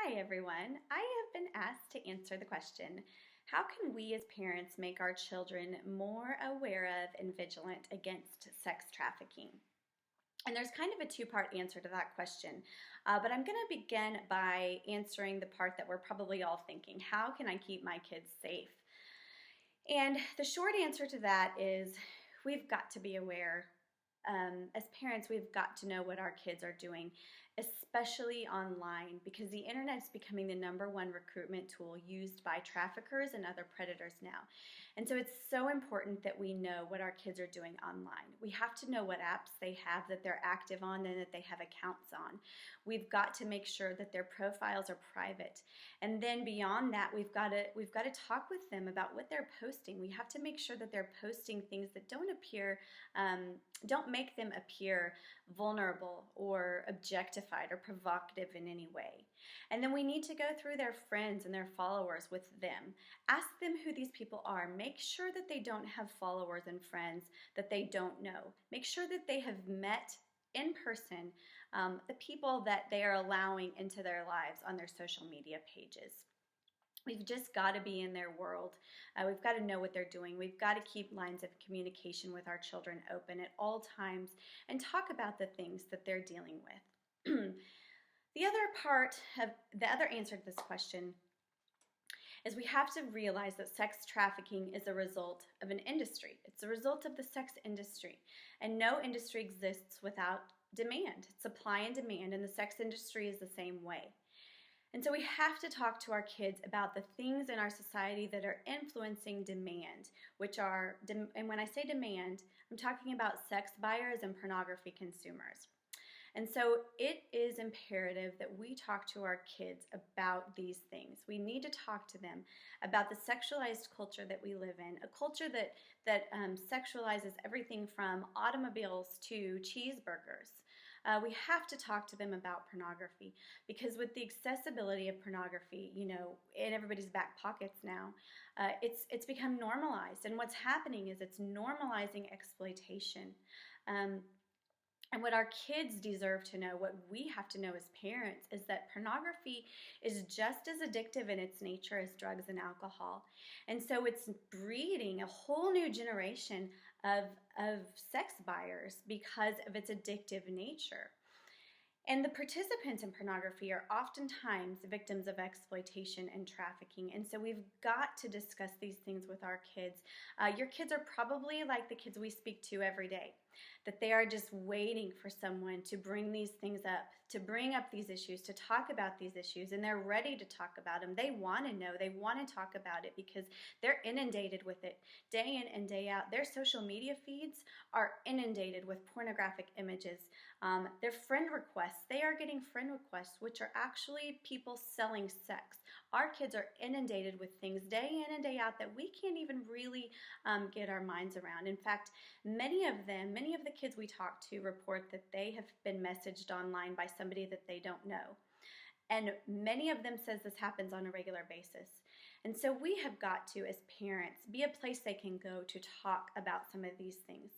Hi everyone. I have been asked to answer the question, how can we as parents make our children more aware of and vigilant against sex trafficking? And there's kind of a two-part answer to that question, but I'm going to begin by answering the part that we're probably all thinking, how can I keep my kids safe? And the short answer to that is we've got to be aware. As parents, we've got to know what our kids are doing, especially online, because the internet is becoming the #1 recruitment tool used by traffickers and other predators now. And so it's so important that we know what our kids are doing online. We have to know what apps they have that they're active on and that they have accounts on. We've got to make sure that their profiles are private. And then beyond that, we've got to talk with them about what they're posting. We have to make sure that they're posting things that don't make them appear vulnerable or objectified or provocative in any way. And then we need to go through their friends and their followers with them. Ask them who these people are. Make sure that they don't have followers and friends that they don't know. Make sure that they have met in person the people that they are allowing into their lives on their social media pages. We've just got to be in their world. We've got to know what they're doing. We've got to keep lines of communication with our children open at all times and talk about the things that they're dealing with. The other answer to this question is we have to realize that sex trafficking is a result of an industry. It's a result of the sex industry. And no industry exists without demand. It's supply and demand, and the sex industry is the same way. And so we have to talk to our kids about the things in our society that are influencing demand, and when I say demand, I'm talking about sex buyers and pornography consumers. And so it is imperative that we talk to our kids about these things. We need to talk to them about the sexualized culture that we live in, a culture that sexualizes everything from automobiles to cheeseburgers. We have to talk to them about pornography, because with the accessibility of pornography, in everybody's back pockets now, it's become normalized. And what's happening is it's normalizing exploitation. And what our kids deserve to know, what we have to know as parents, is that pornography is just as addictive in its nature as drugs and alcohol. And so it's breeding a whole new generation of sex buyers because of its addictive nature. And the participants in pornography are oftentimes victims of exploitation and trafficking. And so we've got to discuss these things with our kids. Your kids are probably like the kids we speak to every day, that they are just waiting for someone to bring these things up, to bring up these issues, to talk about these issues, and they're ready to talk about them. They want to know, they want to talk about it because they're inundated with it day in and day out. Their social media feeds are inundated with pornographic images. Their friend requests, they are getting friend requests, which are actually people selling sex. Our kids are inundated with things day in and day out that we can't even really get our minds around. In fact, many of the kids we talk to report that they have been messaged online by somebody that they don't know. And many of them says this happens on a regular basis. And so we have got to, as parents, be a place they can go to talk about some of these things.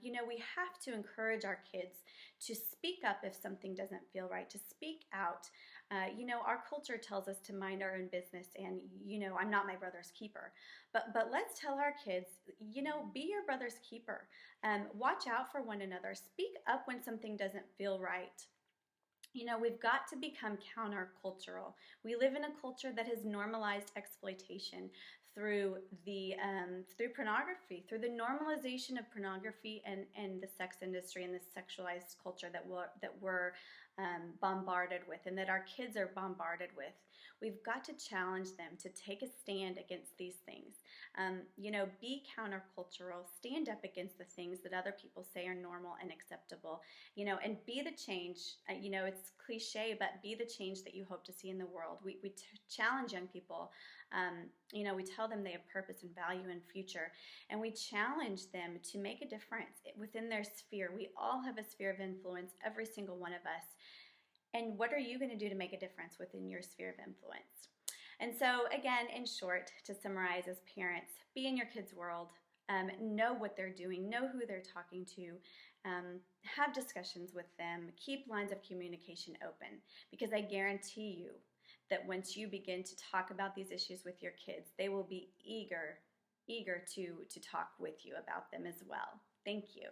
We have to encourage our kids to speak up if something doesn't feel right, to speak out. Our culture tells us to mind our own business, and, I'm not my brother's keeper. But let's tell our kids, be your brother's keeper. Watch out for one another. Speak up when something doesn't feel right. We've got to become countercultural. We live in a culture that has normalized exploitation through pornography, through the normalization of pornography and the sex industry and the sexualized culture that we're bombarded with, and that our kids are bombarded with. We've got to challenge them to take a stand against these things. Be countercultural, stand up against the things that other people say are normal and acceptable, and be the change. It's cliche, but be the change that you hope to see in the world. We challenge young people. We tell them they have purpose and value and future, and we challenge them to make a difference within their sphere. We all have a sphere of influence, every single one of us. And what are you going to do to make a difference within your sphere of influence? And so, again, in short, to summarize, as parents, be in your kids' world, know what they're doing, know who they're talking to, have discussions with them, keep lines of communication open, because I guarantee you that once you begin to talk about these issues with your kids, they will be eager to talk with you about them as well. Thank you.